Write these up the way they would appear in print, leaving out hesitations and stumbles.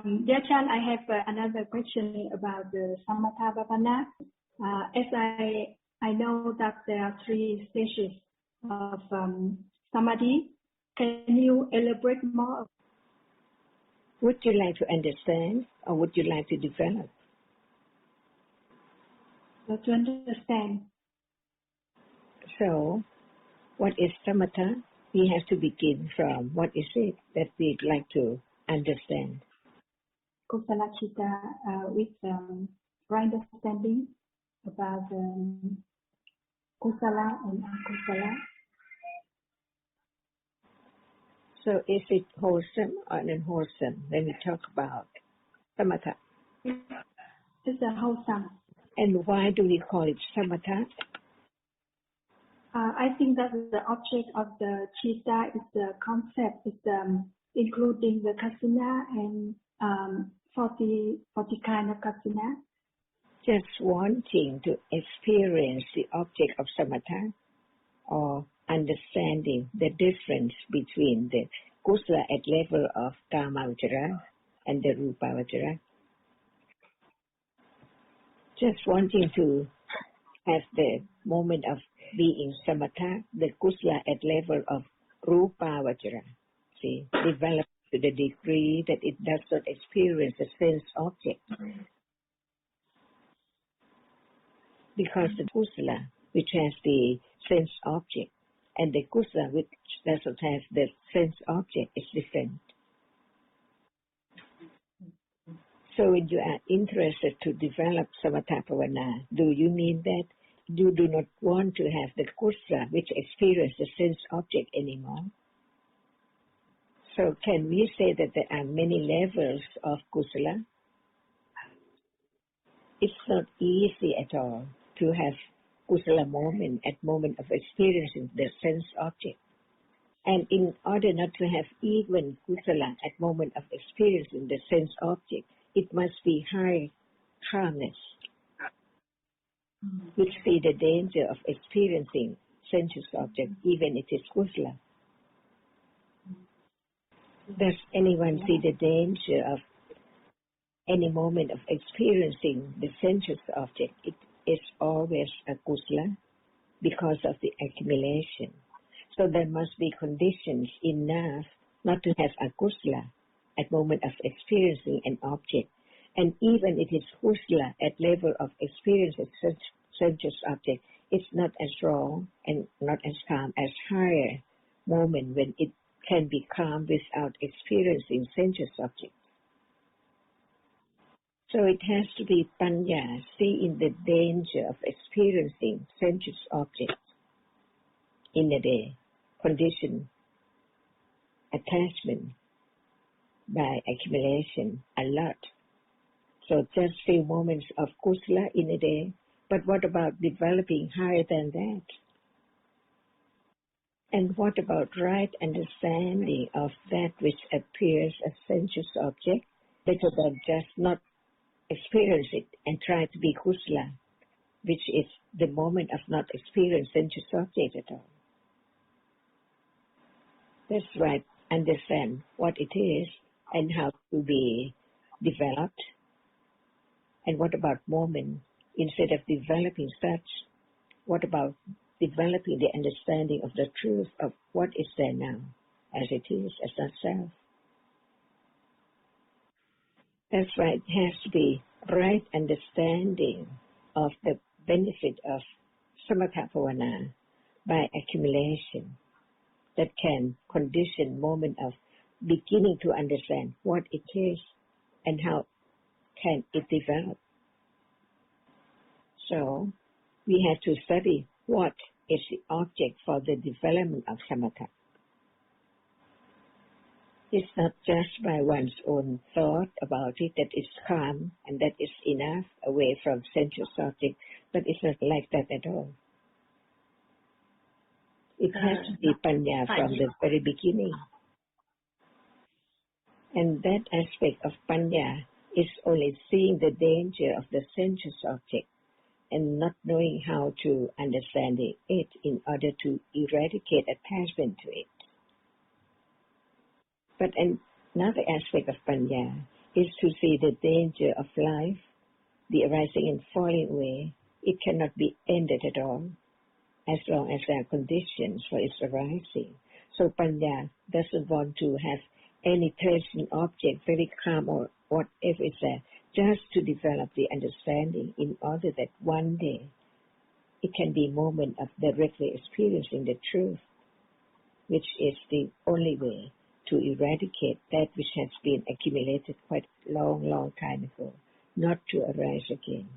Dear Chan, I have another question about the Samatha Bhavana. As I know that there are 3 stages of Samadhi, can you elaborate more? Would you like to understand or would you like to develop? To understand. So, what is Samatha? We have to begin from what is it that we'd like to understand. Kusala Chitta with right understanding about Kusala and Akusala. So is it wholesome or unwholesome when we talk about Samatha? It's a wholesome. And why do we call it Samatha? I think that the object of the Chitta is the concept, is including the Kasina and 40 kind of Kasina. Just wanting to experience the object of Samatha or understanding the difference between the kusala at level of Kamavajara and the Rupavajara. Just wanting to have the moment of being Samatha, the kusala at level of Rupavajara. See, develop to the degree that it does not experience the sense object. Because the kusala, which has the sense object, and the kusala, which does not have the sense object, is different. So when you are interested to develop Samatha Bhavana, do you mean that you do not want to have the kusala, which experiences the sense object anymore? So can we say that there are many levels of kusala? It's not easy at all to have kusala moment of experiencing the sense object. And in order not to have even kusala at moment of experiencing the sense object, it must be high calmness, which see the danger of experiencing sensuous object, even if it is kusala. Does anyone see the danger of any moment of experiencing the sensuous object? It is always a kusala because of the accumulation. So there must be conditions enough not to have a kusala at moment of experiencing an object. And even if it's kusala at level of experience of sensuous object, it's not as strong and not as calm as higher moment when it can be calm without experiencing sensuous objects. So it has to be panya, seeing the danger of experiencing sensuous objects in a day, condition, attachment by accumulation a lot. So just few moments of kusala in a day, but what about developing higher than that? And what about right understanding of that which appears as sensuous object, better than just not experience it and try to be kusala, which is the moment of not experiencing sensuous object at all. That's right, understand what it is and how to be developed. And what about moment? Instead of developing such, what about developing the understanding of the truth of what is there now, as it is, as not self? That's right, it has to be right understanding of the benefit of Samatha Bhavana by accumulation that can condition moment of beginning to understand what it is and how can it develop. So we have to study what is the object for the development of Samatha. It's not just by one's own thought about it that is calm and that is enough away from sensuous object, but it's not like that at all. It has to be panya from the very beginning. And that aspect of panya is only seeing the danger of the sensuous object and not knowing how to understand it in order to eradicate attachment to it. But another aspect of panya is to see the danger of life, the arising and falling away. It cannot be ended at all, as long as there are conditions for its arising. So Panya doesn't want to have any person, object, very calm or whatever is there, just to develop the understanding in order that one day it can be a moment of directly experiencing the truth, which is the only way to eradicate that which has been accumulated quite a long, long time ago, not to arise again.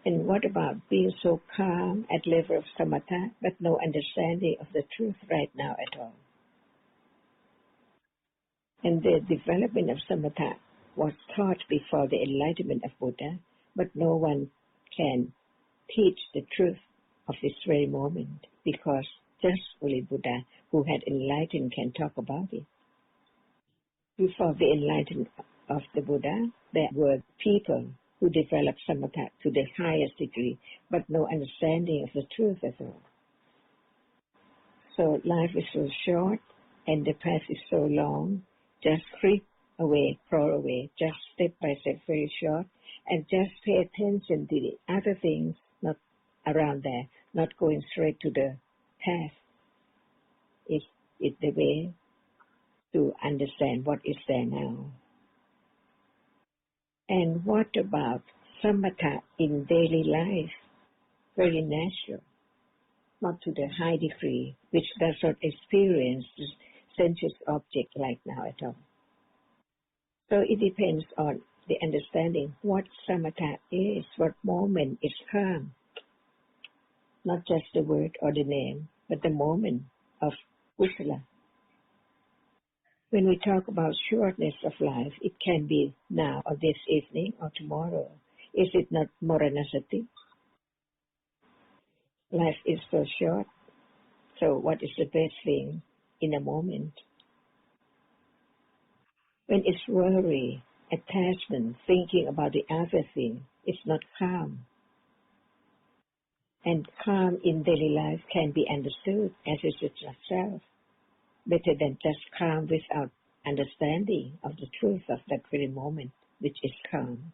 And what about being so calm at level of samatha, but no understanding of the truth right now at all? And the development of samatha was taught before the enlightenment of Buddha, but no one can teach the truth of this very moment, because just only Buddha who had enlightened can talk about it. Before the enlightenment of the Buddha, there were people who developed samatha to the highest degree, but no understanding of the truth at all. So life is so short and the path is so long. Just creep away, crawl away, just step by step, very short, and just pay attention to the other things not around there, not going straight to the path. Is the way to understand what is there now. And what about samatha in daily life? Very natural, not to the high degree, which does not experience the sensuous object like now at all. So it depends on the understanding what samatha is, what moment is calm. Not just the word or the name, but the moment of kusala. When we talk about shortness of life, it can be now or this evening or tomorrow. Is it not moranasati? Life is so short. So what is the best thing in a moment? When it's worry, attachment, thinking about the other thing, it's not calm. And calm in daily life can be understood as it is itself, better than just calm without understanding of the truth of that very moment, which is calm.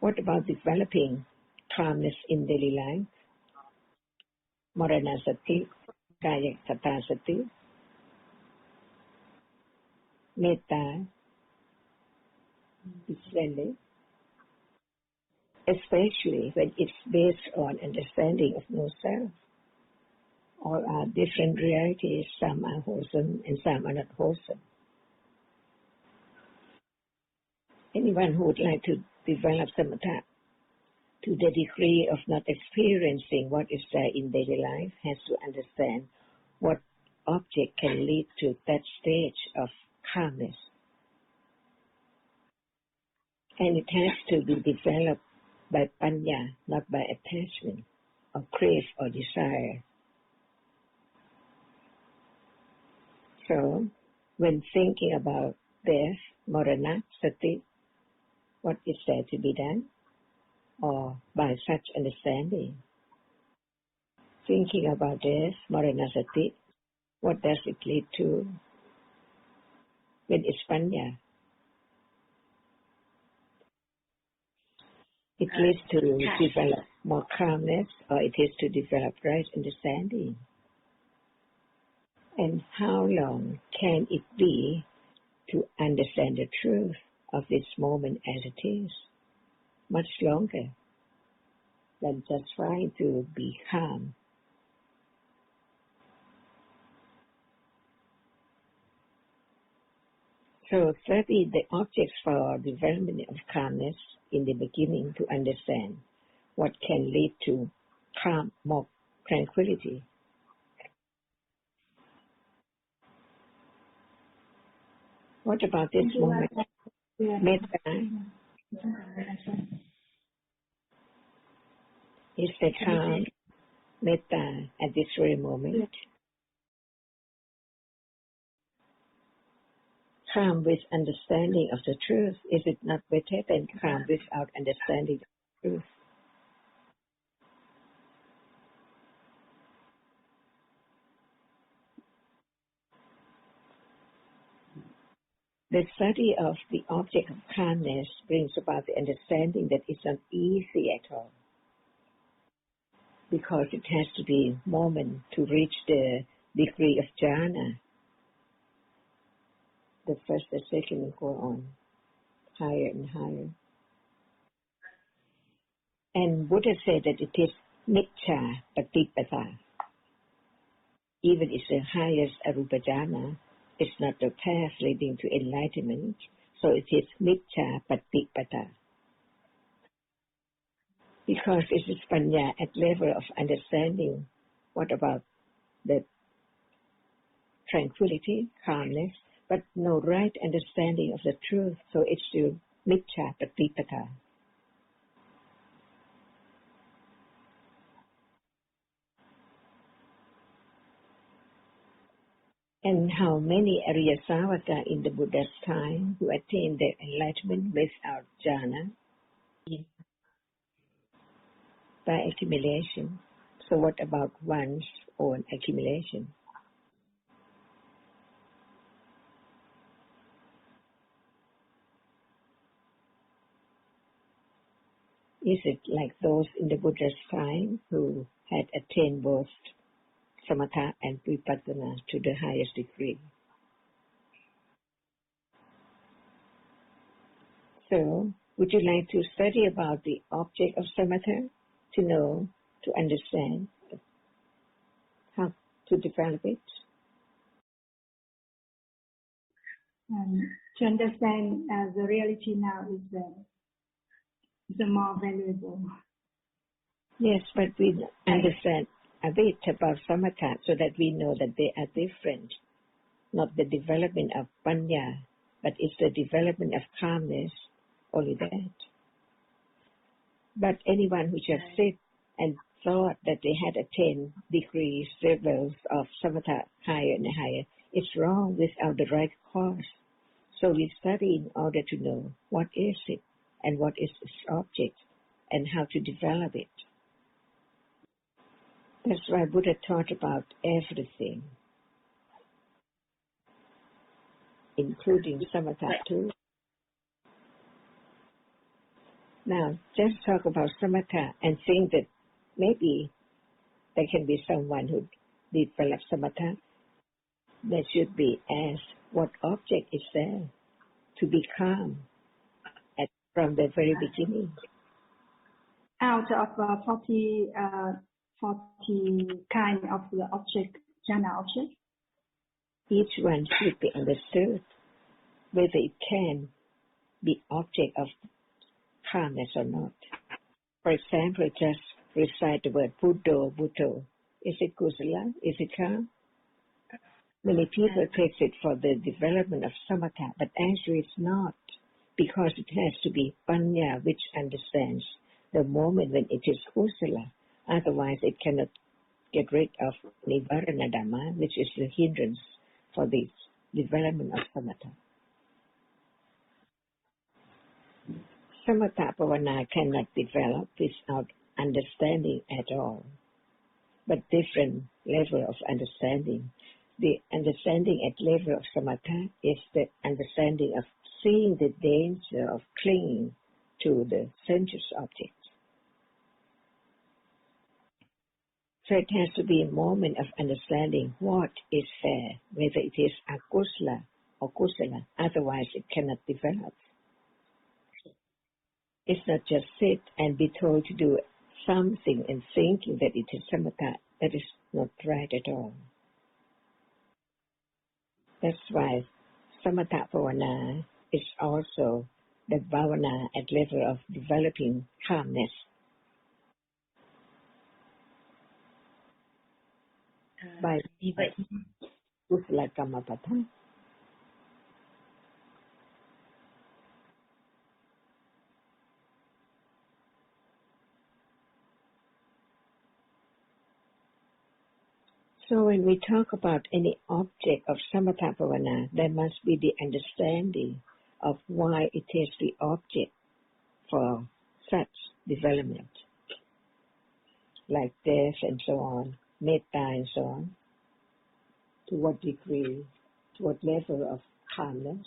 What about developing calmness in daily life? Maranasati, kaya satasati, metta, friendly, especially when it's based on understanding of no self. All are different realities, some are wholesome and some are not wholesome. Anyone who would like to develop samatha to the degree of not experiencing what is there in daily life has to understand what object can lead to that stage of calmness. And it has to be developed by panya, not by attachment or crave or desire. So, when thinking about death, marana, sati, what is there to be done? Or by such understanding, thinking about death, marana, sati, what does it lead to? When it's panya, it leads to develop more calmness, or it is to develop right understanding. And how long can it be to understand the truth of this moment as it is? Much longer than just trying to be calm. So study the objects for development of calmness in the beginning to understand what can lead to calm, more tranquility. What about this moment? Metta is the calm, metta at this very moment. Calm with understanding of the truth. Is it not better than calm without understanding the truth? The study of the object of calmness brings about the understanding that it's not easy at all, because it has to be moment to reach the degree of jhana. The first, the second will go on higher and higher. And Buddha said that it is miccha patipada. Even if the highest arupa jhana, it's not the path leading to enlightenment, so it is miccha patipada. Because it is panya at level of understanding. What about the tranquility, calmness, but no right understanding of the truth, so it's still miccha patipada. And how many Arya Savaka in the Buddha's time who attained their enlightenment without jhana? By accumulation. So what about one's own accumulation? Is it like those in the Buddha's time who had attained both Samatha and Vipassana to the highest degree? So, would you like to study about the object of Samatha to know, to understand how to develop it? To understand the reality now is the more valuable. Yes, but we understand a bit about Samatha so that we know that they are different. Not the development of panya, but it's the development of calmness, only that. But anyone who just sit and thought that they had attained degrees, levels of Samatha higher and higher, it's wrong without the right cause. So we study in order to know what is it and what is its object and how to develop it. That's why Buddha taught about everything, including Samatha too. Now, just talk about Samatha and think that maybe there can be someone who develops Samatha. There should be asked, what object is there to be calm from the very beginning? Out of 40 kind of the object, jhana object, each one should be understood whether it can be object of calmness or not. For example, just recite the word Buddho, Buddho. Is it kusala? Is it calm? Many people take it for the development of samatha, but actually it's not, because it has to be panya, which understands the moment when it is kusala. Otherwise, it cannot get rid of nivarana dhamma, which is the hindrance for the development of samatha. Samatha pavana cannot develop without understanding at all, but different level of understanding. The understanding at level of samatha is the understanding of seeing the danger of clinging to the sensuous object. So it has to be a moment of understanding what is fair, whether it is akusala or kusala, otherwise it cannot develop. It's not just sit and be told to do something and thinking that it is samatha. That is not right at all. That's why samatha bhavana is also the bhavana at level of developing calmness. By kusala kamapatha. So when we talk about any object of samatha bhavana, there must be the understanding of why it is the object for such development, like death and so on, metta and so on. To what degree, to what level of calmness,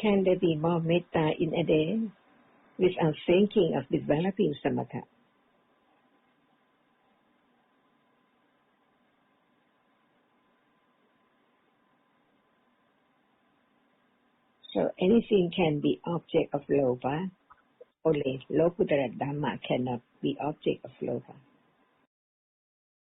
Can there be more metta in a day without thinking of developing samatha? So anything can be object of lopa, only Lokuttara Dhamma cannot be object of lopa.